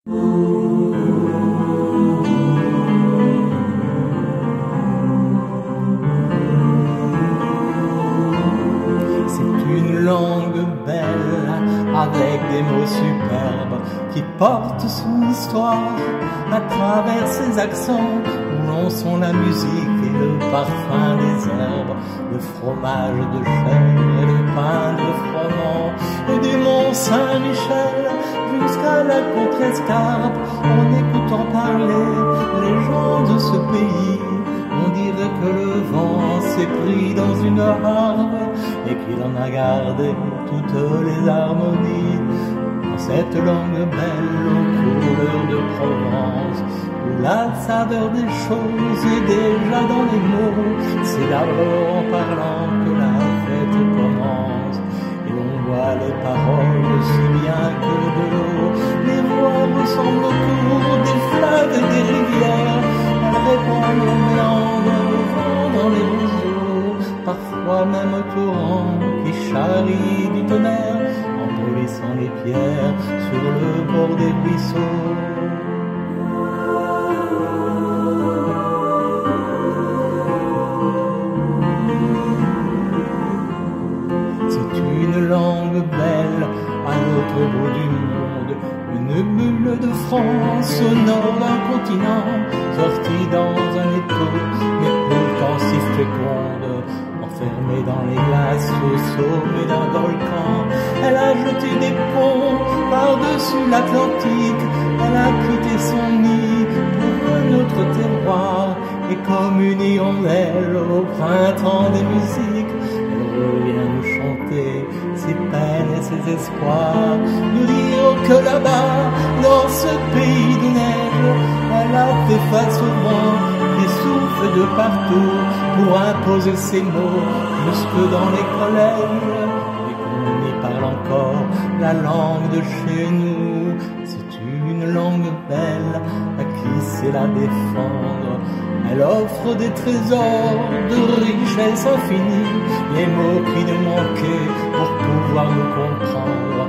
Langue belle, avec des mots superbes, qui porte son histoire à travers ses accents, où l'on sent la musique et le parfum des herbes, le fromage de chèvre et le pain de froment, et du Mont Saint-Michel jusqu'à la Contrescarpe. En écoutant parler les gens de ce pays, on dirait que le vent s'est pris dans une harpe et qu'il en a gardé toutes les harmonies. Dans cette langue belle aux couleurs de Provence, où la saveur des choses est déjà dans les mots, c'est d'abord en parlant que la fête commence. Et on voit les paroles aussi bien que de l'eau, les voix ressemblent au cours des fleuves et des rivières. Elles répondent au méandre, au vent dans les roseaux, parfois même au torrent qui charrie du tonnerre en polissant les pierres sur le bord des ruisseaux. C'est une langue belle à l'autre bout du monde, une bulle de France au nord d'un continent, sortie dans un étau, mais pourtant si féconde, enfermée dans les glaces au sommet d'un volcan. Elle a jeté des ponts par-dessus l'Atlantique, elle a quitté son nid pour un autre terroir, et comme unie en elle au printemps des musiques, elle revient nous chanter ses peines et ses espoirs, nous dire que là-bas, dans ce pays de neige, elle a fait face au vent qui souffle de partout pour imposer ses mots jusque dans les collèges, et qu'on y parle encore la langue de chez nous. C'est une langue belle à qui c'est la défendre. Elle offre des trésors de richesse infinie, les mots qui nous manquaient pour pouvoir nous comprendre,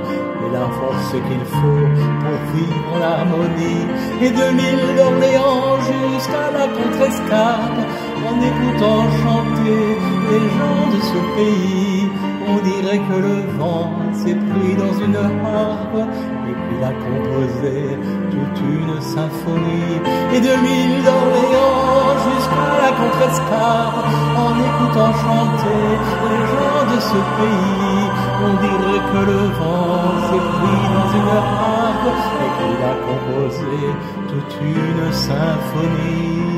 et la force qu'il faut pour vivre en harmonie. Et de l'île d'Orléans jusqu'à la Contrescarpe, en écoutant chanter les gens de ce pays, on dirait que le vent s'est pris dans une harpe et qu'il a composé toute une symphonie. Et de l'île d'Orléans jusqu'à la Contrescarpe, en écoutant chanter les gens de ce pays, on dirait que le vent s'est pris dans une harpe et qu'il a composé toute une symphonie.